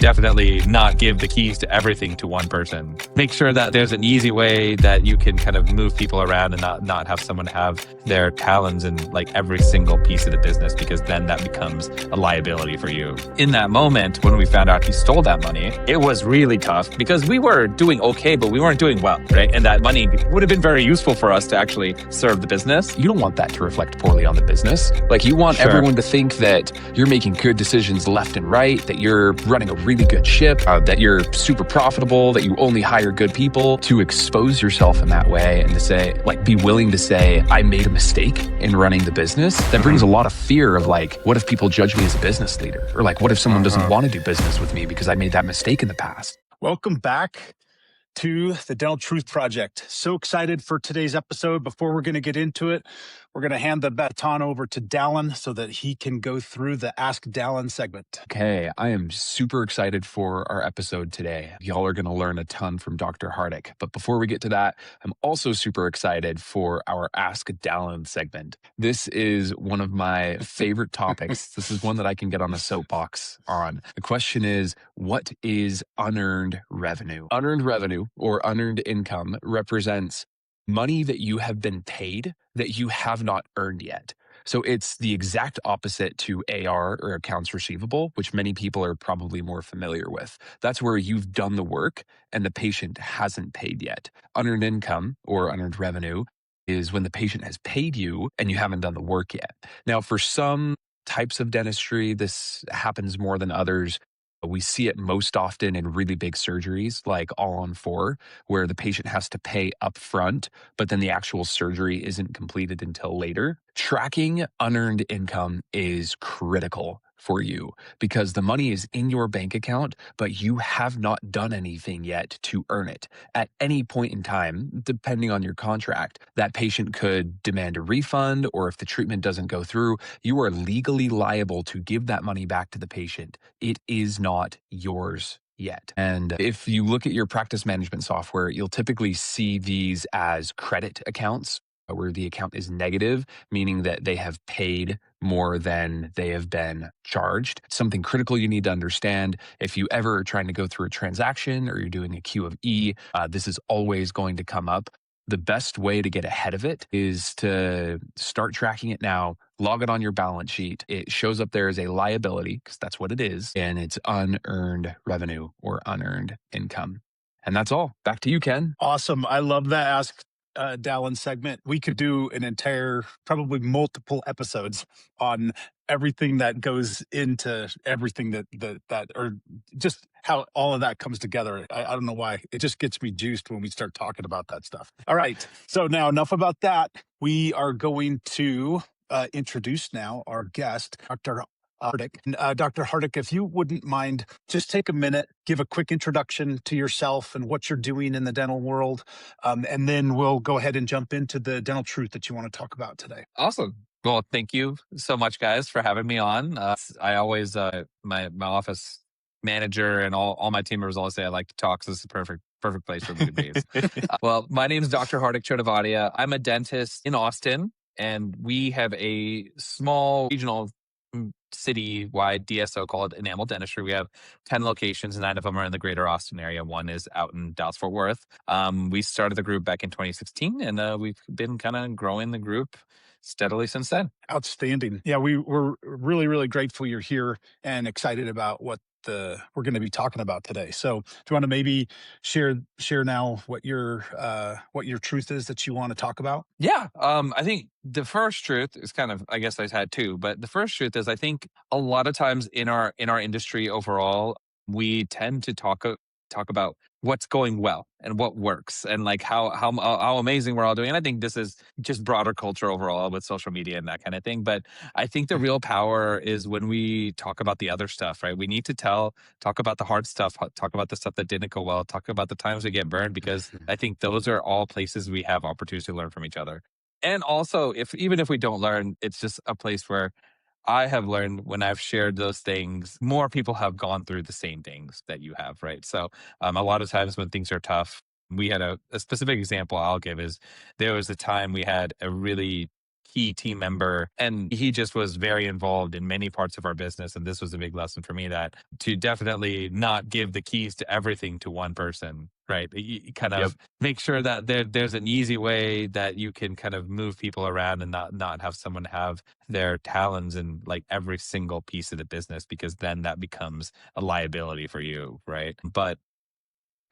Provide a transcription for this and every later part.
definitely not give the keys to everything to one person. Make sure that there's an easy way that you can kind of move people around and not have someone have their talons in like every single piece of the business, because then that becomes a liability for you. In that moment, when we found out he stole that money, it was really tough because we were doing okay, but we weren't doing well, right? And that money would have been very useful for us to actually serve the business. You don't want that to reflect poorly on the business. Like, you want everyone to think that you're making good decisions left and right, that you're running a really good ship, that you're super profitable, that you only hire good people. To expose yourself in that way and to say, like, be willing to say, I made a mistake in running the business, that brings a lot of fear of like, what if people judge me as a business leader? Or like, what if someone doesn't want to do business with me because I made that mistake in the past? Welcome back to the Dental Truth Project. So excited for today's episode. Before we're going to get into it, we're going to hand the baton over to Dallin so that he can go through the Ask Dallin segment. Okay, I am super excited for our episode today. Y'all are going to learn a ton from Dr. Hardik. But before we get to that, I'm also super excited for our Ask Dallin segment. This is one of my favorite topics. This is one that I can get on a soapbox on. The question is, what is unearned revenue? Unearned revenue, or unearned income, represents money that you have been paid that you have not earned yet. So it's the exact opposite to AR, or accounts receivable, which many people are probably more familiar with. That's where you've done the work and the patient hasn't paid yet. Unearned income, or unearned revenue, is when the patient has paid you and you haven't done the work yet. Now, for some types of dentistry, this happens more than others. We see it most often in really big surgeries like All-on-4, where the patient has to pay up front, but then the actual surgery isn't completed until later. Tracking unearned income is critical for you because the money is in your bank account, but you have not done anything yet to earn it. At any point in time, depending on your contract, that patient could demand a refund, or if the treatment doesn't go through, you are legally liable to give that money back to the patient. It is not yours yet. And if you look at your practice management software, you'll typically see these as credit accounts, where the account is negative, meaning that they have paid more than they have been charged. It's something critical you need to understand. If you ever are trying to go through a transaction or you're doing a Q of E, this is always going to come up. The best way to get ahead of it is to start tracking it now, log it on your balance sheet. It shows up there as a liability, because that's what it is, and it's unearned revenue, or unearned income. And that's all. Back to you, Ken. Awesome. I love that Ask Dallin segment. We could do an entire, probably multiple episodes on everything that goes into everything that or just how all of that comes together. I don't know why. It just gets me juiced when we start talking about that stuff. All right. So now enough about that. We are going to introduce now our guest, Dr. Hardik. Dr. Hardik, if you wouldn't mind, just take a minute, give a quick introduction to yourself and what you're doing in the dental world, and then we'll go ahead and jump into the dental truth that you want to talk about today. Awesome. Well, thank you so much, guys, for having me on. I always, my office manager and all my team members always say I like to talk, so this is a perfect place for me to be. Well, my name is Dr. Hardik Chodavadia. I'm a dentist in Austin, and we have a small regional city-wide DSO called Enamel Dentistry. We have 10 locations, 9 of them are in the greater Austin area. One is out in Dallas-Fort Worth. We started the group back in 2016, and we've been kind of growing the group steadily since then. Outstanding. Yeah, we're really, really grateful you're here and excited about what we're going to be talking about today. So do you want to maybe share now what your truth is that you want to talk about? Yeah. I think the first truth is kind of, I guess I had two, but the first truth is I think a lot of times in our industry overall, we tend to talk about what's going well and what works and like how amazing we're all doing. And I think this is just broader culture overall with social media and that kind of thing. But I think the real power is when we talk about the other stuff, right? We need to talk about the hard stuff, talk about the stuff that didn't go well, talk about the times we get burned, because I think those are all places we have opportunities to learn from each other. And also, even if we don't learn, it's just a place where I have learned when I've shared those things, more people have gone through the same things that you have, right? So a lot of times when things are tough, we had a specific example I'll give is there was a time we had a really key team member, and he just was very involved in many parts of our business. And this was a big lesson for me, that to definitely not give the keys to everything to one person, right? You kind Yep. of make sure that there's an easy way that you can kind of move people around and not have someone have their talons in like every single piece of the business, because then that becomes a liability for you, right? But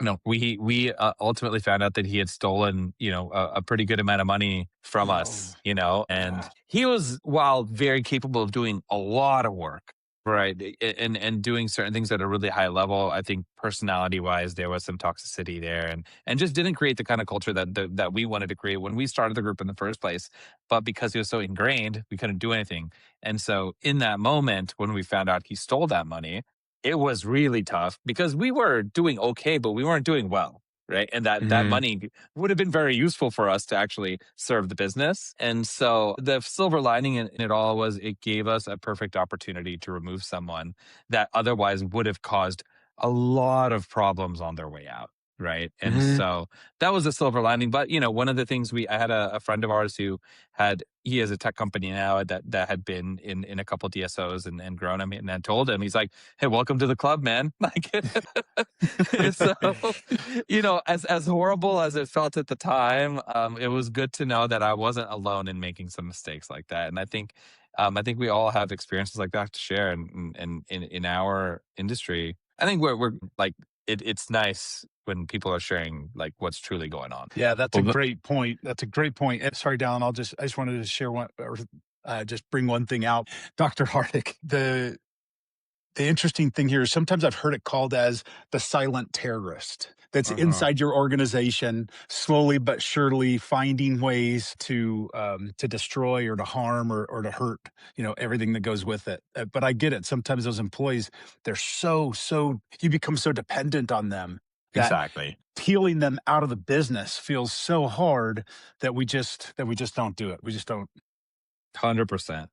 no, we ultimately found out that he had stolen, a pretty good amount of money from Oh, us, and yeah. he was, while very capable of doing a lot of work, right, and doing certain things at a really high level. I think personality wise, there was some toxicity there, and just didn't create the kind of culture that we wanted to create when we started the group in the first place. But because he was so ingrained, we couldn't do anything. And so in that moment, when we found out he stole that money, it was really tough because we were doing okay, but we weren't doing well. Right. And that Hmm. money would have been very useful for us to actually serve the business. And so the silver lining in it all was it gave us a perfect opportunity to remove someone that otherwise would have caused a lot of problems on their way out. Right. And Hmm. so that was a silver lining. But, one of the things I had a friend of ours who he has a tech company now that had been in a couple DSOs and grown him, and I told him, he's like, hey, welcome to the club, man. Like, so, as horrible as it felt at the time, it was good to know that I wasn't alone in making some mistakes like that. And I think we all have experiences like that to share. And in our industry, I think we're like, it's nice when people are sharing like what's truly going on. Yeah, that's a Well, great point. That's a great point. Sorry, Dallin, I just wanted to share one, or just bring one thing out. Dr. Hardik, the interesting thing here is sometimes I've heard it called as the silent terrorist that's Uh-huh. inside your organization, slowly but surely finding ways to destroy or to harm or to hurt, everything that goes with it. But I get it. Sometimes those employees, they're so you become so dependent on them that Exactly. peeling them out of the business feels so hard that we just don't do it. We just don't. 100%.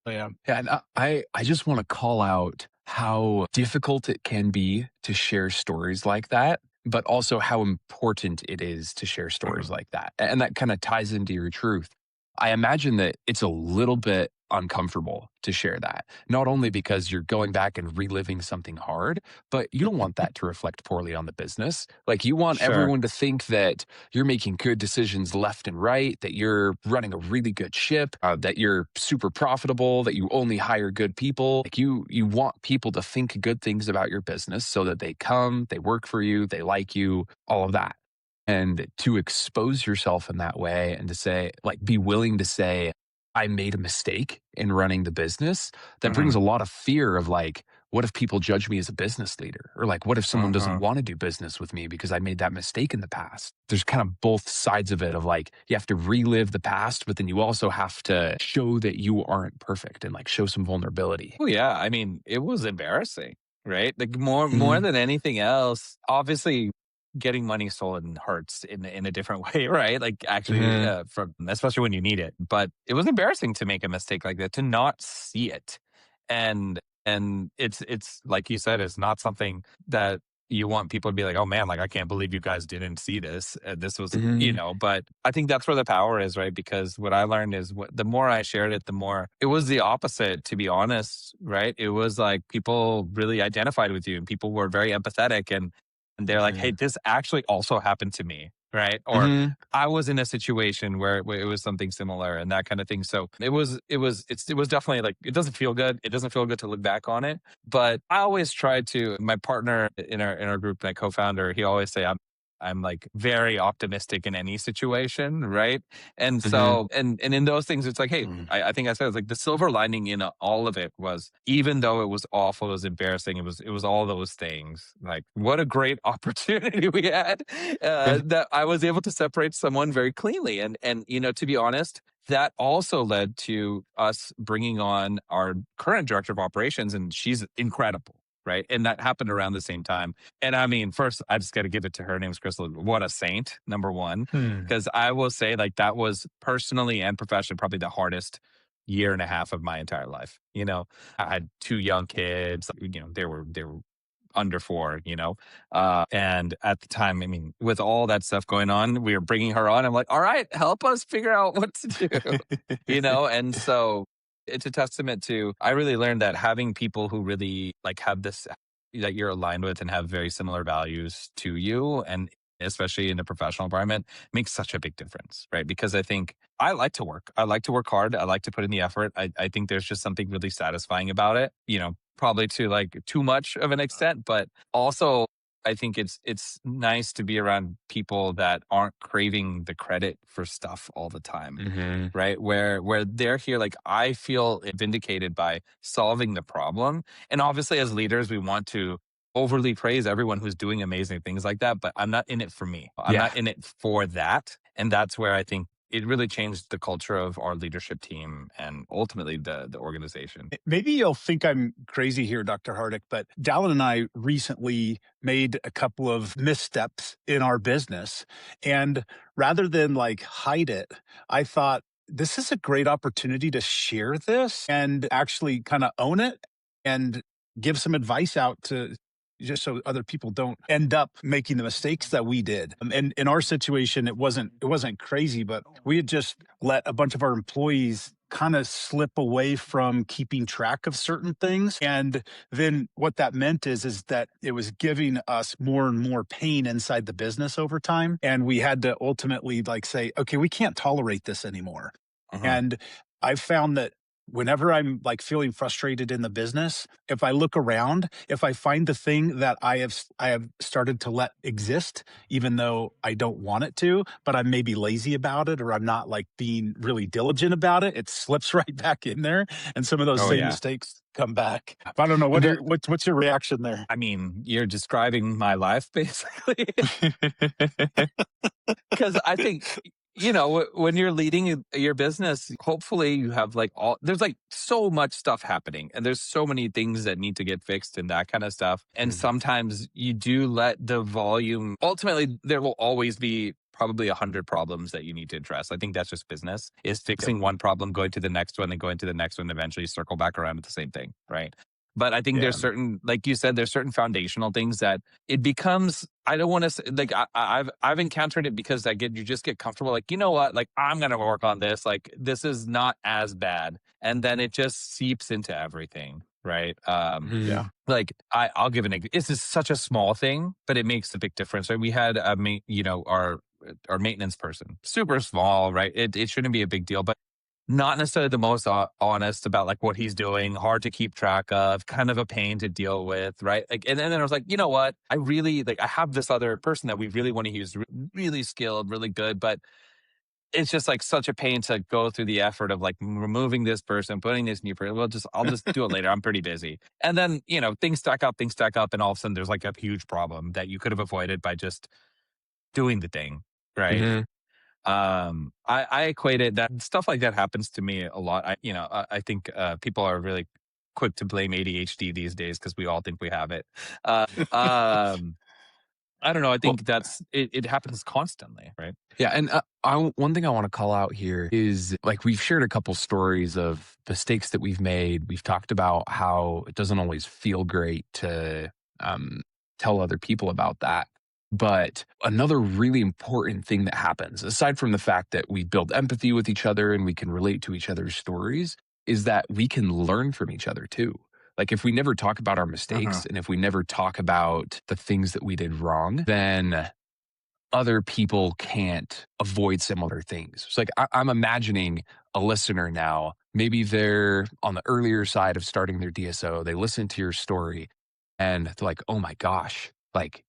Yeah. yeah, and I just want to call out how difficult it can be to share stories like that, but also how important it is to share stories like that. And that kind of ties into your truth. I imagine that it's a little bit uncomfortable to share that, not only because you're going back and reliving something hard, but you don't want that to reflect poorly on the business. Like, you want Sure. everyone to think that you're making good decisions left and right, that you're running a really good ship, that you're super profitable, that you only hire good people. Like, you want people to think good things about your business so that they come, they work for you, they like you, all of that. And to expose yourself in that way and to say, like, be willing to say, I made a mistake in running the business, that brings Mhm. a lot of fear of, like, what if people judge me as a business leader? Or, like, what if someone doesn't Uh-huh. want to do business with me because I made that mistake in the past? There's kind of both sides of it, of like, you have to relive the past, but then you also have to show that you aren't perfect and like show some vulnerability. Oh yeah, I mean, it was embarrassing, right? Like, more Hmm. than anything else, obviously getting money stolen hurts in a different way, right? Like, actually, Hmm. from especially when you need it. But it was embarrassing to make a mistake like that, to not see it. And it's like you said, it's not something that you want people to be like, oh man, like, I can't believe you guys didn't see this. This was, Hmm. but I think that's where the power is, right? Because what I learned is, the more I shared it, the more it was the opposite, to be honest, right? It was like people really identified with you, and people were very empathetic, and they're like, hey, Hmm. this actually also happened to me, right? Or Hmm. I was in a situation where it was something similar, and that kind of thing. So it was definitely like, it doesn't feel good. It doesn't feel good to look back on it. But I always try to, my partner in our group, my co-founder, he always say, I'm like very optimistic in any situation, right? And Hmm. so, and in those things, it's like, hey, I think I said, it's like, the silver lining in all of it was, even though it was awful, it was embarrassing, it was all those things. Like, what a great opportunity we had, that I was able to separate someone very cleanly. And to be honest, that also led to us bringing on our current director of operations, and she's incredible. Right. And that happened around the same time. And I mean, first, I just got to give it to her. Her name's Crystal. What a saint, number one. Hmm. Because I will say, like, that was personally and professionally probably the hardest year and a half of my entire life. I had two young kids. They were under 4, and at the time, I mean, with all that stuff going on, we were bringing her on. I'm like, all right, help us figure out what to do, and so it's a testament to, I really learned that having people who really like have this, that you're aligned with and have very similar values to you, and especially in a professional environment, makes such a big difference, right? Because I think I like to work. I like to work hard. I like to put in the effort. I think there's just something really satisfying about it, probably to like too much of an extent, but also I think it's nice to be around people that aren't craving the credit for stuff all the time. Mm-hmm. Right? Where they're here, like I feel vindicated by solving the problem. And obviously as leaders, we want to overly praise everyone who's doing amazing things like that, but I'm not in it for me. I'm Yeah. not in it for that. And that's where I think it really changed the culture of our leadership team and ultimately the organization. Maybe you'll think I'm crazy here, Dr. Hardik, but Dallin and I recently made a couple of missteps in our business. And rather than like hide it, I thought this is a great opportunity to share this and actually kind of own it and give some advice out to just so other people don't end up making the mistakes that we did. And in our situation, it wasn't crazy, but we had just let a bunch of our employees kind of slip away from keeping track of certain things. And then what that meant is that it was giving us more and more pain inside the business over time. And we had to ultimately like say, okay, we can't tolerate this anymore. And I've found that whenever I'm like feeling frustrated in the business, if I look around, if I find the thing that I have started to let exist, even though I don't want it to, but I'm maybe lazy about it, or I'm not like being really diligent about it, it slips right back in there. And some of those same mistakes come back. I don't know. What's your reaction there? I mean, you're describing my life basically. Because I think, when you're leading your business, hopefully you have there's like so much stuff happening and there's so many things that need to get fixed and that kind of stuff. And sometimes you do let the volume, ultimately there will always be probably 100 problems that you need to address. I think that's just business, is fixing one problem, going to the next one and going to the next one, eventually circle back around to the same thing. Right. But I think there's certain, like you said, there's certain foundational things that it becomes, I don't want to say, like I've encountered it because you just get comfortable. Like, you know what, like I'm going to work on this. Like this is not as bad. And then it just seeps into everything. Right. Like I'll give an example. This is such a small thing, but it makes a big difference. Right. We had our maintenance person, super small, right? It shouldn't be a big deal, but not necessarily the most honest about like what he's doing, hard to keep track of, kind of a pain to deal with, right? Like, and then I was like, you know what? I have this other person that we really want to use, really skilled, really good, but it's just like such a pain to go through the effort of like removing this person, putting this new person. I'll just do it later. I'm pretty busy. And then, things stack up, and all of a sudden there's like a huge problem that you could have avoided by just doing the thing, right? I equated that stuff like that happens to me a lot. I think people are really quick to blame ADHD these days because we all think we have it. I don't know. I think it happens constantly, right? Yeah. And one thing I want to call out here is like we've shared a couple stories of mistakes that we've made. We've talked about how it doesn't always feel great to tell other people about that. But another really important thing that happens, aside from the fact that we build empathy with each other and we can relate to each other's stories, is that we can learn from each other too. Like if we never talk about our mistakes and if we never talk about the things that we did wrong, then other people can't avoid similar things. It's like I'm imagining a listener now, maybe they're on the earlier side of starting their DSO. They listen to your story and they're like, oh my gosh, like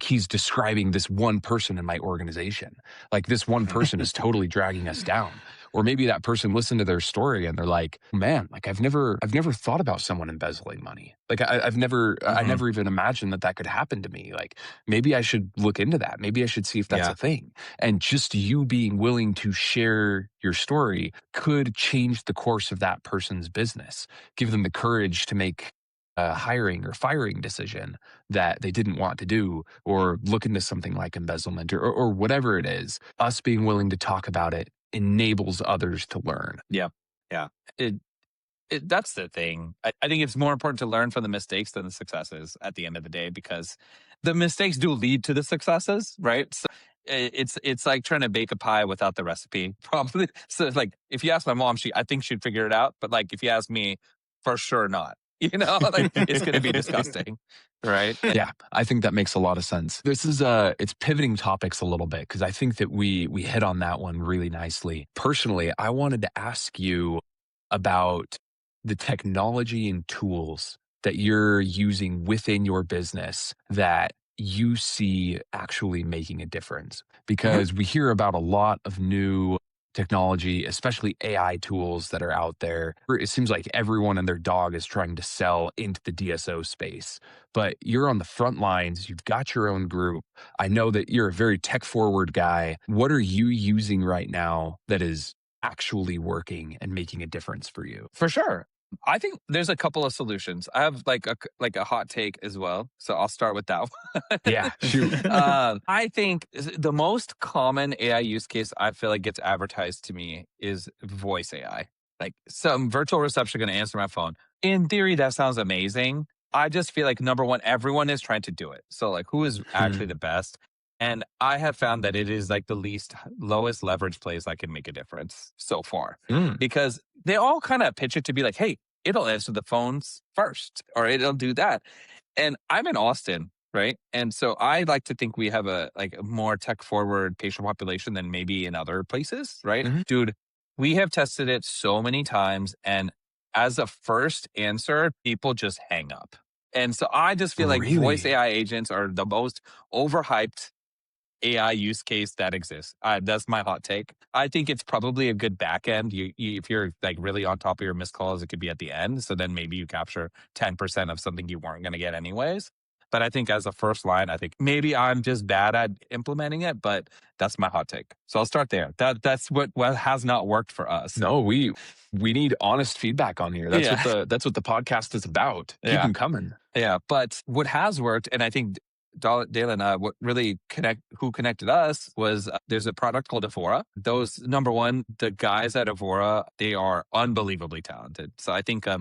he's describing this one person in my organization. Like this one person is totally dragging us down. Or maybe that person listened to their story and they're like, man, like I've never thought about someone embezzling money. Like I never even imagined that could happen to me. Like maybe I should look into that. Maybe I should see if that's a thing. And just you being willing to share your story could change the course of that person's business, give them the courage to make a hiring or firing decision that they didn't want to do, or look into something like embezzlement or whatever it is. Us being willing to talk about it enables others to learn. Yeah. That's the thing. I think it's more important to learn from the mistakes than the successes at the end of the day, because the mistakes do lead to the successes, right? So it's like trying to bake a pie without the recipe, probably. So like if you ask my mom, I think she'd figure it out, but like if you ask me, for sure not. Like it's going to be disgusting, right? Yeah, I think that makes a lot of sense. This is it's pivoting topics a little bit because I think that we hit on that one really nicely. Personally, I wanted to ask you about the technology and tools that you're using within your business that you see actually making a difference. Because we hear about a lot of new technology, especially AI tools that are out there. It seems like everyone and their dog is trying to sell into the DSO space, but you're on the front lines. You've got your own group. I know that you're a very tech forward guy. What are you using right now that is actually working and making a difference for you? For sure. I think there's a couple of solutions. I have like a hot take as well, so I'll start with that one. Yeah, shoot. I think the most common AI use case I feel like gets advertised to me is voice AI. Like some virtual reception going to answer my phone. In theory, that sounds amazing. I just feel like number one, everyone is trying to do it. So like, who is actually the best? And I have found that it is like the lowest leverage place I can make a difference so far, Mm. because they all kind of pitch it to be like, hey, it'll answer the phones first or it'll do that. And I'm in Austin, right? And so I like to think we have a more tech forward patient population than maybe in other places, right? Mhm. Dude, we have tested it so many times, and as a first answer, people just hang up. And so I just feel like voice Really? AI agents are the most overhyped AI use case that exists. That's my hot take. I think it's probably a good back end. If you're like really on top of your missed calls, it could be at the end. So then maybe you capture 10% of something you weren't going to get anyways. But I think as a first line, I think maybe I'm just bad at implementing it, but that's my hot take. So I'll start there. That's what has not worked for us. No, we need honest feedback on here. That's Yeah. what the podcast is about. Keep Yeah. them coming. Yeah, but what has worked, and I think Dalen, what really who connected us was there's a product called Evora. Those number one, the guys at Evora, they are unbelievably talented. So I think I'll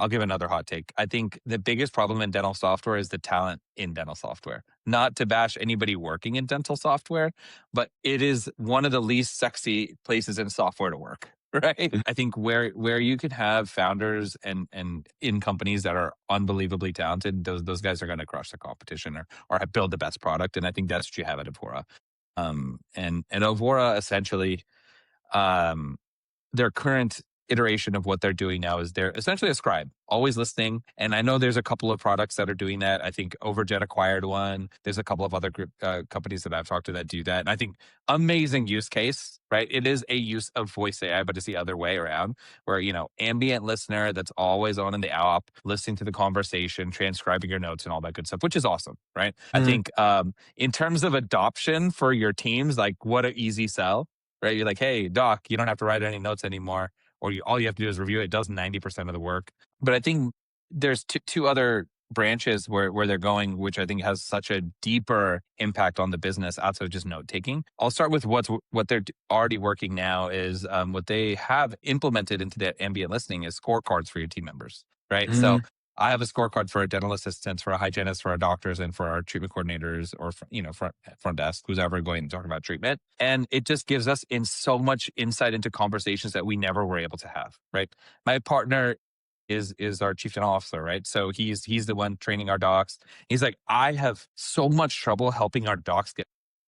give another hot take. I think the biggest problem in dental software is the talent in dental software. Not to bash anybody working in dental software, but it is one of the least sexy places in software to work. Right. I think where you can have founders and in companies that are unbelievably talented, those guys are going to crush the competition or build the best product. And I think that's what you have at Evora. And Evora essentially, their current iteration of what they're doing now is they're essentially a scribe, always listening. And I know there's a couple of products that are doing that. I think Overjet acquired one. There's a couple of other companies that I've talked to that do that. And I think amazing use case, right? It is a use of voice AI, but it's the other way around where, ambient listener that's always on in the app, listening to the conversation, transcribing your notes and all that good stuff, which is awesome, right? I think in terms of adoption for your teams, like what an easy sell. Right? You're like, hey, doc, you don't have to write any notes anymore. Or all you have to do is review it. It does 90% of the work. But I think there's two other branches where they're going, which I think has such a deeper impact on the business outside of just note taking. I'll start with what they're already working now is what they have implemented into that ambient listening is scorecards for your team members, right? So I have a scorecard for our dental assistants, for our hygienists, for our doctors, and for our treatment coordinators or, front desk, who's ever going to talk about treatment. And it just gives us so much insight into conversations that we never were able to have, right? My partner is our chief dental officer, right? So he's the one training our docs. He's like, I have so much trouble helping our docs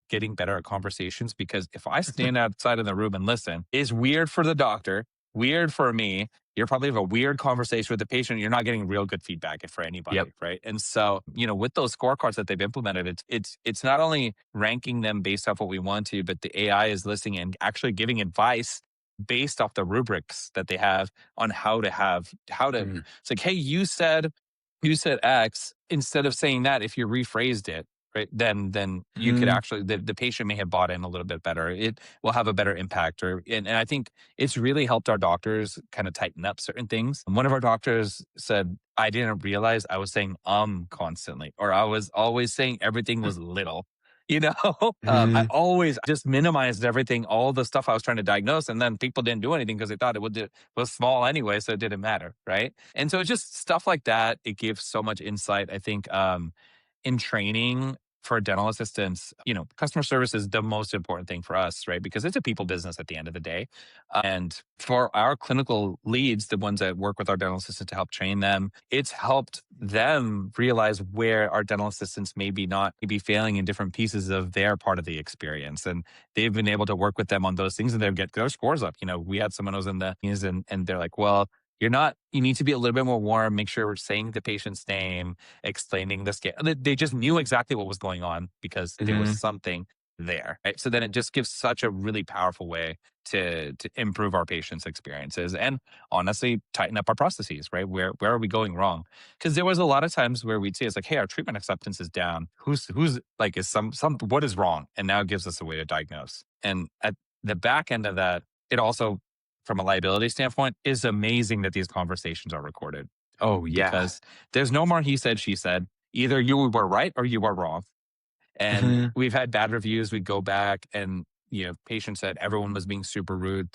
getting better at conversations because if I stand outside of the room and listen, it's weird for the doctor, weird for me. You're probably have a weird conversation with the patient. You're not getting real good feedback for anybody, right? And so, with those scorecards that they've implemented, it's not only ranking them based off what we want to, but the AI is listening and actually giving advice based off the rubrics that they have on how to. It's like, hey, you said X. Instead of saying that, if you rephrased it, right, then you could actually, the patient may have bought in a little bit better. It will have a better impact. And I think it's really helped our doctors kind of tighten up certain things. And one of our doctors said, I didn't realize I was saying constantly, or I was always saying everything was little. You know, I Mhm. always just minimized everything, all the stuff I was trying to diagnose, and then people didn't do anything because they thought was small anyway, so it didn't matter, right? And so it's just stuff like that. It gives so much insight. I think in training for dental assistants, customer service is the most important thing for us, right? Because it's a people business at the end of the day. And for our clinical leads, the ones that work with our dental assistant to help train them, it's helped them realize where our dental assistants maybe failing in different pieces of their part of the experience. And they've been able to work with them on those things and they get their scores up. We had someone who was in the news and they're like, well, you need to be a little bit more warm, make sure we're saying the patient's name, explaining the scale. They just knew exactly what was going on because there was Mhm. something there. Right? So then it just gives such a really powerful way to improve our patients' experiences and honestly tighten up our processes, right? Where are we going wrong? Because there was a lot of times where we'd see it's like, hey, our treatment acceptance is down. Who's like is some what is wrong? And now it gives us a way to diagnose. And at the back end of that, it also from a liability standpoint is amazing that these conversations are recorded Oh, yeah. because there's no more he said, she said. Either you were right or you were wrong. And Mhm. we've had bad reviews. We go back and, patients said everyone was being super rude.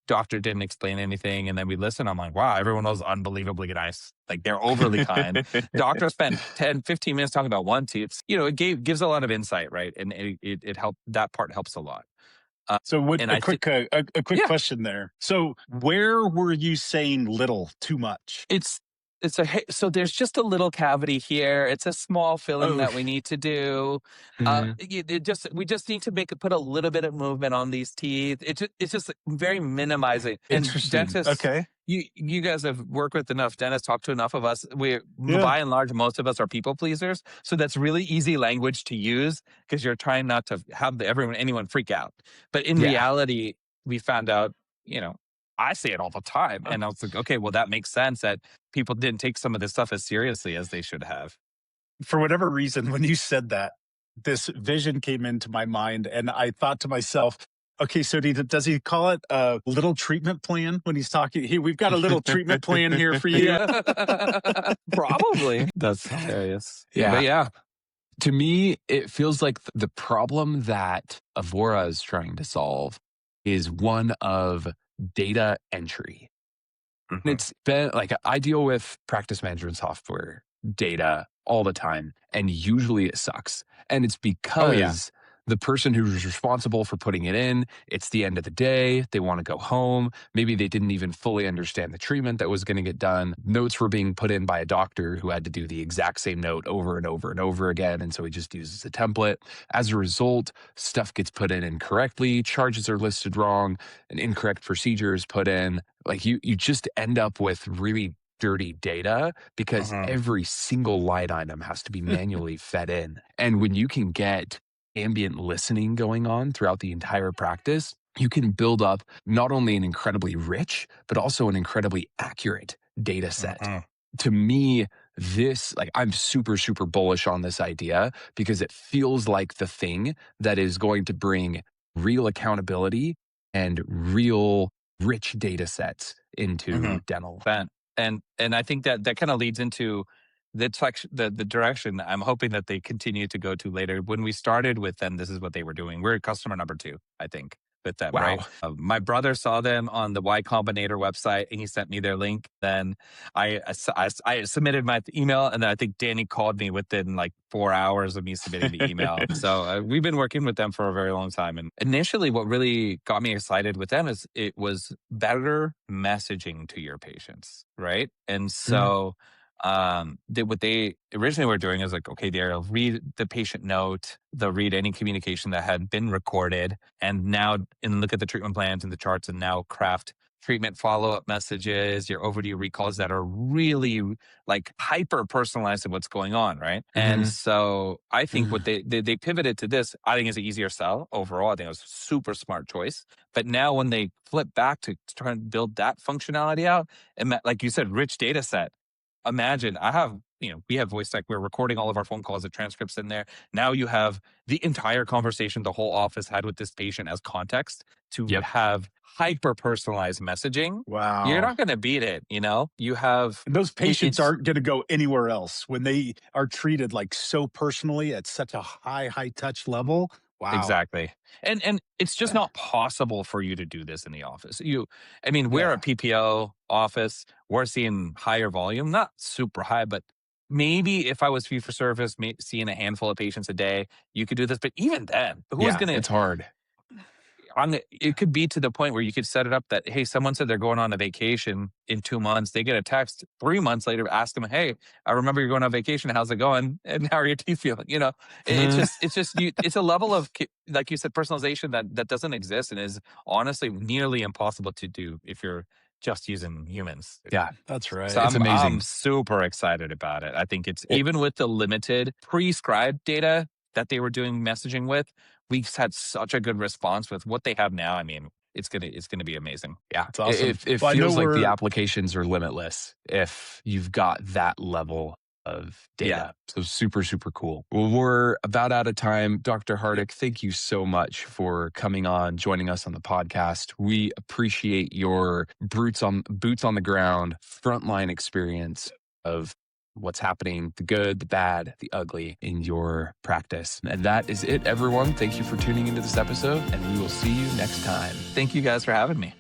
Doctor didn't explain anything. And then we listen. I'm like, wow, everyone was unbelievably nice. Like they're overly kind. Doctor spent 10, 15 minutes talking about one tooth. It gives a lot of insight, right? And it helped, that part helps a lot. So, what And a I think, quick a quick yeah, question there. So, where were you saying little too much? It's so there's just a little cavity here. It's a small filling Oh, that we need to do. Mhm. We just need to put a little bit of movement on these teeth. It's just very minimizing. And interesting. dentists, Okay. you guys have worked with enough dentists, talked to enough of us. Yeah. By and large, most of us are people pleasers, so that's really easy language to use because you're trying not to have anyone freak out. But in Yeah. reality, we found out, you know. I say it all the time. And I was like, okay, well, that makes sense that people didn't take some of this stuff as seriously as they should have. For whatever reason, when you said that, this vision came into my mind, and I thought to myself, okay, so does he call it a little treatment plan when he's talking? Hey, we've got a little treatment plan here for you. Yeah. Probably. That's hilarious. But Yeah. yeah. To me, it feels like the problem that Avora is trying to solve is one of data entry. And Mhm. it's been like I deal with practice management software data all the time, and usually it sucks. And it's Oh, yeah. because the person who's responsible for putting it in, it's the end of the day. They want to go home. Maybe they didn't even fully understand the treatment that was going to get done. Notes were being put in by a doctor who had to do the exact same note over and over and over again. And so he just uses a template. As a result, stuff gets put in incorrectly, charges are listed wrong, an incorrect procedure is put in. Like you just end up with really dirty data because Mhm. every single line item has to be manually fed in. And when you can get ambient listening going on throughout the entire practice, you can build up not only an incredibly rich, but also an incredibly accurate data set. Mhm. To me, this, like, I'm super, super bullish on this idea because it feels like the thing that is going to bring real accountability and real rich data sets into Mhm. dental. That and I think that kind of leads into the direction I'm hoping that they continue to go to later. When we started with them, this is what they were doing. We're customer number 2, I think, with them, right? Wow. My brother saw them on the Y Combinator website and he sent me their link. Then I submitted my email and then I think Danny called me within like 4 hours of me submitting the email. So we've been working with them for a very long time. And initially, what really got me excited with them is it was better messaging to your patients, right? And Mhm. so what they originally were doing is like, okay, they'll read the patient note, they'll read any communication that had been recorded, and now and look at the treatment plans and the charts, and now craft treatment follow-up messages, your overdue recalls that are really like hyper personalized to what's going on, right? And Mhm. so I think what they pivoted to this, I think is an easier sell overall. I think it was a super smart choice. But now when they flip back to try and build that functionality out, and like you said, rich data set, imagine we have voice tech. We're recording all of our phone calls, the transcripts in there. Now you have the entire conversation the whole office had with this patient as context to Yep. have hyper personalized messaging. You're Wow. not going to beat it. You have, And those patients it's aren't going to go anywhere else when they are treated like so personally at such a high touch level. Wow. exactly. And it's just not possible for you to do this in the office. We're a Yeah. PPO office. We're seeing higher volume, not super high, but maybe if I was fee for service, seeing a handful of patients a day, you could do this. But even then, who's Yeah, going to, it's hard. it could be to the point where you could set it up that, hey, someone said they're going on a vacation in 2 months. They get a text 3 months later, ask them, hey, I remember you're going on vacation. How's it going? And how are your teeth feeling? It's a level of, like you said, personalization that doesn't exist and is honestly nearly impossible to do if you're just using humans. Yeah, That's right. So It's I'm amazing. super excited about it. I think it's even with the limited prescribed data that they were doing messaging with, we've had such a good response with what they have now. I mean, it's gonna be amazing. Yeah, It's awesome. it Well, I know feels like the we're applications are limitless if you've got that level of data. Yeah. So super, super cool. Well, we're about out of time. Dr. Hardik, thank you so much for coming on, joining us on the podcast. We appreciate your boots on the ground, frontline experience of what's happening, the good, the bad, the ugly in your practice. And that is it, everyone. Thank you for tuning into this episode, and we will see you next time. Thank you guys for having me.